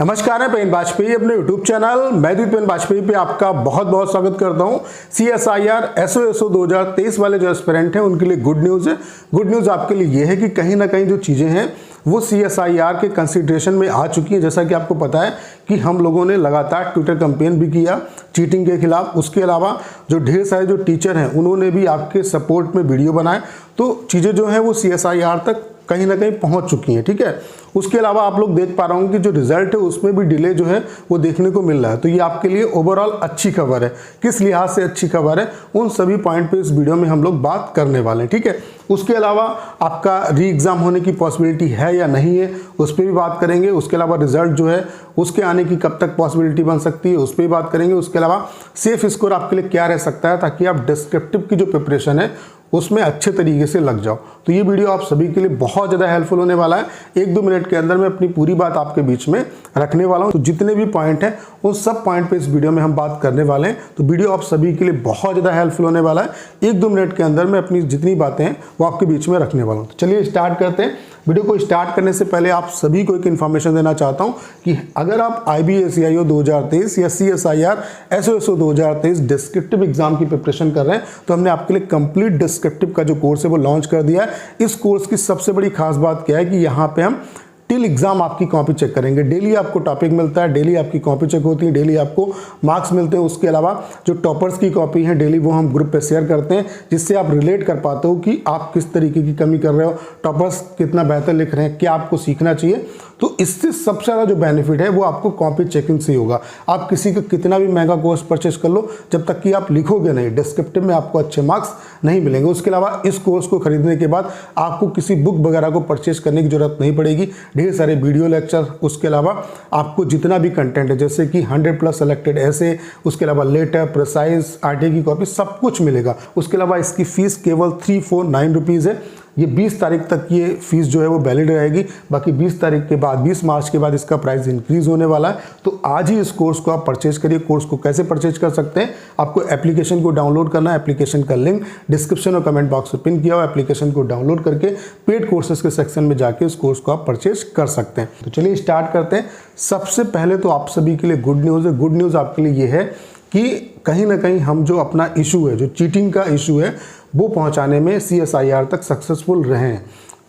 नमस्कार, मैं पेन वाजपेयी अपने YouTube channel Maithili pen Vajpayee पे आपका बहुत बहुत स्वागत करता हूं। CSIR SO 2023 वाले जो एस्पिरेंट हैं उनके लिए गुड न्यूज़ है। गुड न्यूज़ आपके लिए ये है कि कहीं ना कहीं जो चीज़ें हैं वो CSIR के कंसिडरेशन में आ चुकी है। जैसा कि आपको पता है कि हम लोगों ने लगातार ट्विटर कैंपेन भी किया चीटिंग के खिलाफ। उसके अलावा जो ढेर सारे जो टीचर हैं उन्होंने भी आपके सपोर्ट में वीडियो बनाए, तो चीज़ें जो हैं वो CSIR तक कहीं ना कहीं पहुंच चुकी हैं। ठीक है, उसके अलावा आप लोग देख पा रहे होंगे कि जो रिजल्ट है उसमें भी डिले जो है वो देखने को मिल रहा है। तो ये आपके लिए ओवरऑल अच्छी खबर है। किस लिहाज से अच्छी खबर है, उन सभी पॉइंट पे इस वीडियो में हम लोग बात करने वाले हैं। ठीक है, उसके अलावा आपका री एग्ज़ाम होने की पॉसिबिलिटी है या नहीं है, उस पर भी बात करेंगे। उसके अलावा रिजल्ट जो है उसके आने की कब तक पॉसिबिलिटी बन सकती है, उस पर भी बात करेंगे। उसके अलावा सेफ स्कोर आपके लिए क्या रह सकता है ताकि आप डिस्क्रिप्टिव की जो प्रिपरेशन है उसमें अच्छे तरीके से लग जाओ। तो ये वीडियो आप सभी के लिए बहुत ज़्यादा हेल्पफुल होने वाला है। 1-2 मिनट के अंदर मैं अपनी पूरी बात आपके बीच में रखने वाला हूँ। तो जितने भी पॉइंट हैं उन सब पॉइंट पे इस वीडियो में हम बात करने वाले हैं। तो वीडियो आप सभी के लिए बहुत ज़्यादा हेल्पफुल होने वाला है। 1-2 मिनट के अंदर मैं अपनी जितनी बातें हैं वो आपके बीच में रखने वाला हूँ। तो चलिए स्टार्ट करते हैं। वीडियो को स्टार्ट करने से पहले आप सभी को एक इन्फॉर्मेशन देना चाहता हूं कि अगर आप IBACIO 2023 या CSIR SO 2023 डिस्क्रिप्टिव एग्जाम की प्रिपरेशन कर रहे हैं तो हमने आपके लिए कंप्लीट डिस्क्रिप्टिव का जो कोर्स है वो लॉन्च कर दिया है। इस कोर्स की सबसे बड़ी खास बात क्या है कि यहाँ पे हम टिल एग्जाम आपकी कॉपी चेक करेंगे। डेली आपको टॉपिक मिलता है, डेली आपकी कॉपी चेक होती है, डेली आपको मार्क्स मिलते हैं। उसके अलावा जो टॉपर्स की कॉपी है डेली वो हम ग्रुप पे शेयर करते हैं, जिससे आप रिलेट कर पाते हो कि आप किस तरीके की कमी कर रहे हो, टॉपर्स कितना बेहतर लिख रहे हैं, क्या आपको सीखना चाहिए। तो इससे सबसे ज़्यादा जो बेनिफिट है वो आपको कॉपी चेकिंग से होगा। आप किसी का कितना भी महंगा कोर्स परचेस कर लो, जब तक कि आप लिखोगे नहीं, डिस्क्रिप्टिव में आपको अच्छे मार्क्स नहीं मिलेंगे। उसके अलावा इस कोर्स को खरीदने के बाद आपको किसी बुक वगैरह को परचेस करने की जरूरत नहीं पड़ेगी। ढेर सारे वीडियो लेक्चर, उसके अलावा आपको जितना भी कंटेंट है जैसे कि 100+ सेलेक्टेड ऐसे, उसके अलावा लेटर, प्रिसाइज, RTA की कॉपी, सब कुछ मिलेगा। उसके अलावा इसकी फीस केवल 349 रुपीज़ है। ये 20 तारीख तक ये फीस जो है वो वैलिड रहेगी। बाकी 20 तारीख के बाद 20 मार्च के बाद इसका प्राइस इंक्रीज होने वाला है। तो आज ही इस कोर्स को आप परचेज करिए। कोर्स को कैसे परचेज कर सकते हैं, आपको एप्लीकेशन को डाउनलोड करना है। एप्लीकेशन का लिंक डिस्क्रिप्शन और कमेंट बॉक्स में पिन किया हुआ। एप्लीकेशन को डाउनलोड करके पेड कोर्सेज के सेक्शन में जाके इस कोर्स को आप परचेज कर सकते हैं। तो चलिए स्टार्ट करते हैं। सबसे पहले तो आप सभी के लिए गुड न्यूज़ है। गुड न्यूज़ आपके लिए ये है कि कहीं ना कहीं हम जो अपना इशू है, जो चीटिंग का इशू है, वो पहुंचाने में CSIR तक सक्सेसफुल रहे हैं।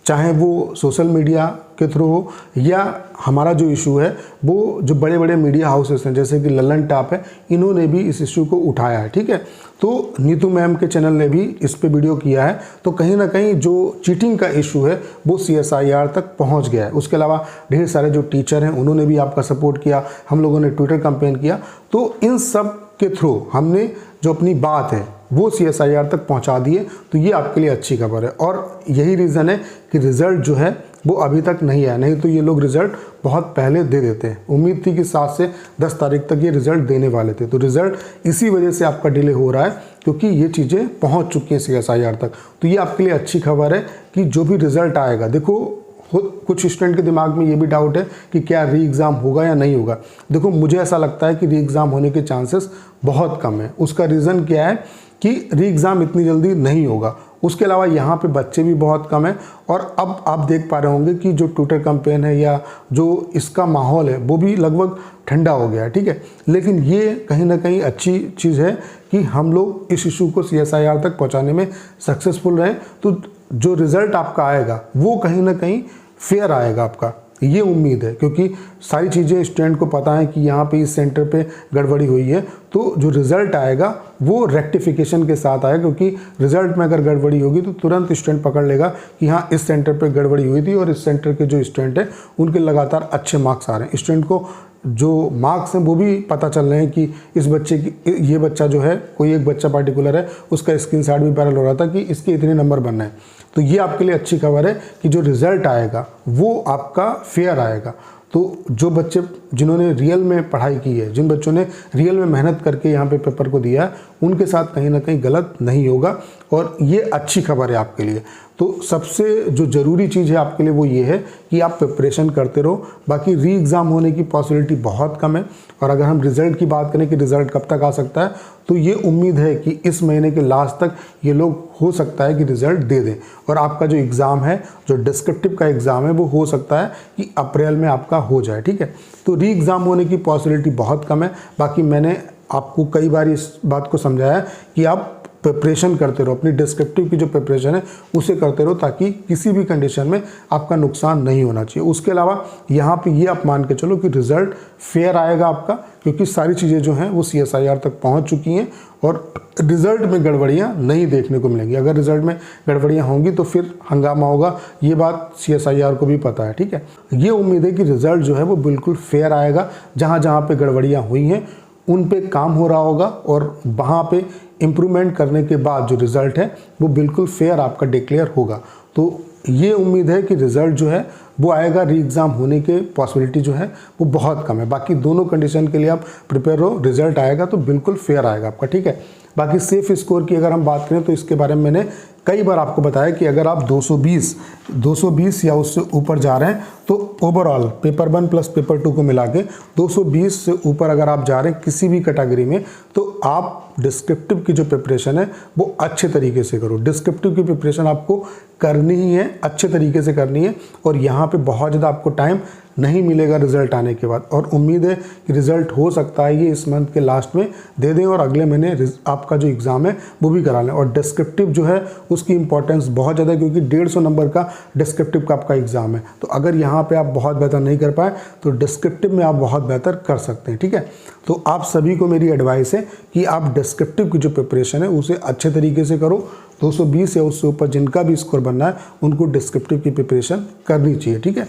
चाहे वो सोशल मीडिया के थ्रू हो या हमारा जो इशू है वो जो बड़े बड़े मीडिया हाउसेस हैं जैसे कि ललन टॉप है, इन्होंने भी इस इशू को उठाया है। ठीक है, तो नीतू मैम के चैनल ने भी इस पे वीडियो किया है। तो कहीं ना कहीं जो चीटिंग का इशू है वो CSIR तक पहुंच गया है। उसके अलावा ढेर सारे जो टीचर हैं उन्होंने भी आपका सपोर्ट किया, हम लोगों ने ट्विटर कैंपेन किया। तो इन सब के थ्रू हमने जो अपनी बात है वो CSIR तक पहुंचा दिए। तो ये आपके लिए अच्छी खबर है और यही रीज़न है कि रिज़ल्ट जो है वो अभी तक नहीं आया। नहीं तो ये लोग रिज़ल्ट बहुत पहले दे देते हैं। उम्मीद थी कि 7 से 10 तारीख तक ये रिज़ल्ट देने वाले थे। तो रिज़ल्ट इसी वजह से आपका डिले हो रहा है क्योंकि ये चीज़ें पहुंच चुकी हैं CSIR तक। तो ये आपके लिए अच्छी खबर है कि जो भी रिज़ल्ट आएगा, देखो कुछ स्टूडेंट के दिमाग में ये भी डाउट है कि क्या री एग्ज़ाम होगा या नहीं होगा। देखो मुझे ऐसा लगता है कि री एग्ज़ाम होने के चांसेस बहुत कम है। उसका रीज़न क्या है कि री एग्ज़ाम इतनी जल्दी नहीं होगा। उसके अलावा यहाँ पे बच्चे भी बहुत कम हैं और अब आप देख पा रहे होंगे कि जो ट्विटर कैंपेन है या जो इसका माहौल है वो भी लगभग ठंडा हो गया है। ठीक है, लेकिन ये कहीं ना कहीं अच्छी चीज़ है कि हम लोग इस इशू को CSIR तक पहुँचाने में सक्सेसफुल रहें। तो जो रिज़ल्ट आपका आएगा वो कहीं ना कहीं फेयर आएगा आपका, ये उम्मीद है। क्योंकि सारी चीज़ें स्टूडेंट को पता है कि यहाँ पे इस सेंटर पे गड़बड़ी हुई है, तो जो रिज़ल्ट आएगा वो रेक्टिफिकेशन के साथ आएगा। क्योंकि रिज़ल्ट में अगर गड़बड़ी होगी तो तुरंत स्टूडेंट पकड़ लेगा कि हाँ इस सेंटर पे गड़बड़ी हुई थी और इस सेंटर के जो स्टूडेंट हैं उनके लगातार अच्छे मार्क्स आ रहे हैं। स्टूडेंट को जो मार्क्स हैं वो भी पता चल रहे हैं कि इस बच्चे की, ये बच्चा जो है, कोई एक बच्चा पार्टिकुलर है, उसका स्क्रीनशॉट भी वायरल हो रहा था कि इसके इतने नंबर बनने हैं। तो ये आपके लिए अच्छी खबर है कि जो रिज़ल्ट आएगा वो आपका फेयर आएगा। तो जो बच्चे जिन्होंने रियल में पढ़ाई की है, जिन बच्चों ने रियल में मेहनत करके यहाँ पे पेपर को दिया है, उनके साथ कहीं ना कहीं गलत नहीं होगा और ये अच्छी खबर है आपके लिए। तो सबसे जो ज़रूरी चीज़ है आपके लिए वो ये है कि आप प्रिपरेशन करते रहो। बाकी री एग्ज़ाम होने की पॉसिबिलिटी बहुत कम है। और अगर हम रिज़ल्ट की बात करें कि रिज़ल्ट कब तक आ सकता है, तो ये उम्मीद है कि इस महीने के लास्ट तक ये लोग हो सकता है कि रिजल्ट दे दें और आपका जो एग्ज़ाम है, जो डिस्क्रिप्टिव का एग्ज़ाम है, वो हो सकता है कि अप्रैल में आपका हो जाए। ठीक है, तो री एग्ज़ाम होने की पॉसिबिलिटी बहुत कम है। बाकी मैंने आपको कई बार इस बात को समझाया कि आप प्रिपरेशन करते रहो, अपनी डिस्क्रिप्टिव की जो प्रिपरेशन है उसे करते रहो, ताकि किसी भी कंडीशन में आपका नुकसान नहीं होना चाहिए। उसके अलावा यहाँ पे ये आप मान के चलो कि रिज़ल्ट फेयर आएगा आपका, क्योंकि सारी चीज़ें जो हैं वो CSIR तक पहुँच चुकी हैं और रिज़ल्ट में गड़बड़ियाँ नहीं देखने को मिलेंगी। अगर रिज़ल्ट में गड़बड़ियाँ होंगी तो फिर हंगामा होगा, ये बात CSIR को भी पता है। ठीक है, ये उम्मीद है कि रिज़ल्ट जो है वो बिल्कुल फेयर आएगा। जहाँ जहाँ पे गड़बड़ियाँ हुई हैं उन पे काम हो रहा होगा और वहाँ पे इम्प्रूवमेंट करने के बाद जो रिज़ल्ट है वो बिल्कुल फेयर आपका डिक्लेयर होगा। तो ये उम्मीद है कि रिज़ल्ट जो है वो आएगा। री एग्ज़ाम होने के पॉसिबिलिटी जो है वो बहुत कम है। बाकी दोनों कंडीशन के लिए आप प्रिपेयर हो, रिज़ल्ट आएगा तो बिल्कुल फेयर आएगा आपका। ठीक है, बाकी सेफ स्कोर की अगर हम बात करें तो इसके बारे में मैंने कई बार आपको बताया कि अगर आप 220 या उससे ऊपर जा रहे हैं तो ओवरऑल पेपर 1 प्लस पेपर 2 को मिला के 220 से ऊपर अगर आप जा रहे हैं किसी भी कैटेगरी में, तो आप डिस्क्रिप्टिव की जो प्रिपरेशन है वो अच्छे तरीके से करो। डिस्क्रिप्टिव की प्रिपरेशन आपको करनी ही है, अच्छे तरीके से करनी है और यहाँ पे बहुत ज़्यादा आपको टाइम नहीं मिलेगा रिज़ल्ट आने के बाद। और उम्मीद है कि रिज़ल्ट हो सकता है ये इस मंथ के लास्ट में दे दें और अगले महीने आपका जो एग्ज़ाम है वो भी करा लें। और डिस्क्रिप्टिव जो है उसकी इंपॉर्टेंस बहुत ज़्यादा है, क्योंकि 150 नंबर का डिस्क्रिप्टिव का आपका एग्ज़ाम है। तो अगर यहाँ पे आप बहुत बेहतर नहीं कर पाए तो डिस्क्रिप्टिव में आप बहुत बेहतर कर सकते हैं। ठीक है, तो आप सभी को मेरी एडवाइस है कि आप डिस्क्रिप्टिव की जो प्रिपरेशन है उसे अच्छे तरीके से करो। 220 या उससे ऊपर जिनका भी स्कोर बनना है उनको डिस्क्रिप्टिव की प्रिपरेशन करनी चाहिए। ठीक है,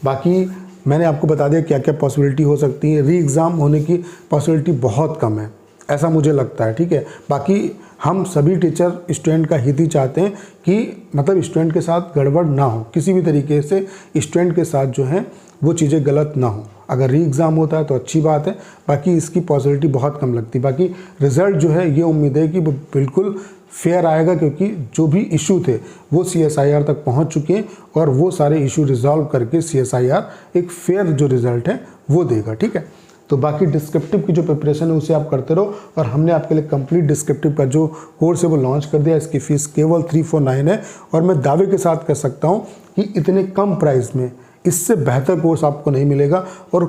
बाकी मैंने आपको बता दिया क्या क्या पॉसिबिलिटी हो सकती है। री एग्ज़ाम होने की पॉसिबिलिटी बहुत कम है, ऐसा मुझे लगता है। ठीक है, बाकी हम सभी टीचर स्टूडेंट का हित ही चाहते हैं कि मतलब स्टूडेंट के साथ गड़बड़ ना हो, किसी भी तरीके से स्टूडेंट के साथ जो है वो चीज़ें गलत ना हो। अगर री एग्ज़ाम होता है तो अच्छी बात है, बाकी इसकी पॉसिबिलिटी बहुत कम लगती है। बाकी रिज़ल्ट जो है ये उम्मीद है कि वो बिल्कुल फेयर आएगा, क्योंकि जो भी इशू थे वो CSIR तक पहुंच चुके हैं और वो सारे इशू रिजॉल्व करके CSIR एक फेयर जो रिज़ल्ट है वो देगा। ठीक है, तो बाकी डिस्क्रिप्टिव की जो प्रिपरेशन है उसे आप करते रहो। और हमने आपके लिए कंप्लीट डिस्क्रिप्टिव का जो कोर्स है वो लॉन्च कर दिया। इसकी फ़ीस केवल 349 है और मैं दावे के साथ कह सकता हूँ कि इतने कम प्राइस में इससे बेहतर कोर्स आपको नहीं मिलेगा। और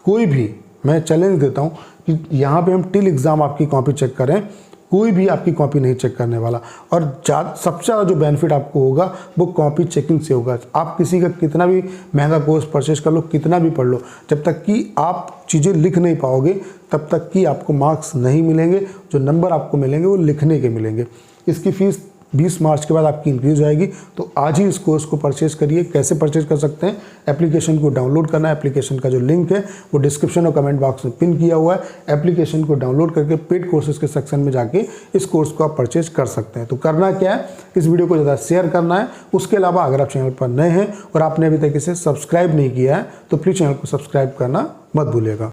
कोई भी, मैं चैलेंज देता हूँ कि यहाँ पे हम टिल एग्ज़ाम आपकी कॉपी चेक करें, कोई भी आपकी कॉपी नहीं चेक करने वाला। और सबसे ज़्यादा जो बेनिफिट आपको होगा वो कॉपी चेकिंग से होगा। आप किसी का कितना भी महंगा कोर्स परचेज कर लो, कितना भी पढ़ लो, जब तक कि आप चीज़ें लिख नहीं पाओगे तब तक कि आपको मार्क्स नहीं मिलेंगे। जो नंबर आपको मिलेंगे वो लिखने के मिलेंगे। इसकी फ़ीस 20 मार्च के बाद आपकी इंक्रीज हो जाएगी। तो आज ही इस कोर्स को परचेज करिए। कैसे परचेज कर सकते हैं? एप्लीकेशन को डाउनलोड करना है। एप्लीकेशन का जो लिंक है वो डिस्क्रिप्शन और कमेंट बॉक्स में पिन किया हुआ है। एप्लीकेशन को डाउनलोड करके पेड कोर्सेज के सेक्शन में जाके इस कोर्स को आप परचेज कर सकते हैं। तो करना क्या है, इस वीडियो को ज़्यादा शेयर करना है। उसके अलावा अगर आप चैनल पर नए हैं और आपने अभी तक इसे सब्सक्राइब नहीं किया है तो प्लीज़ चैनल को सब्सक्राइब करना मत भूलिएगा।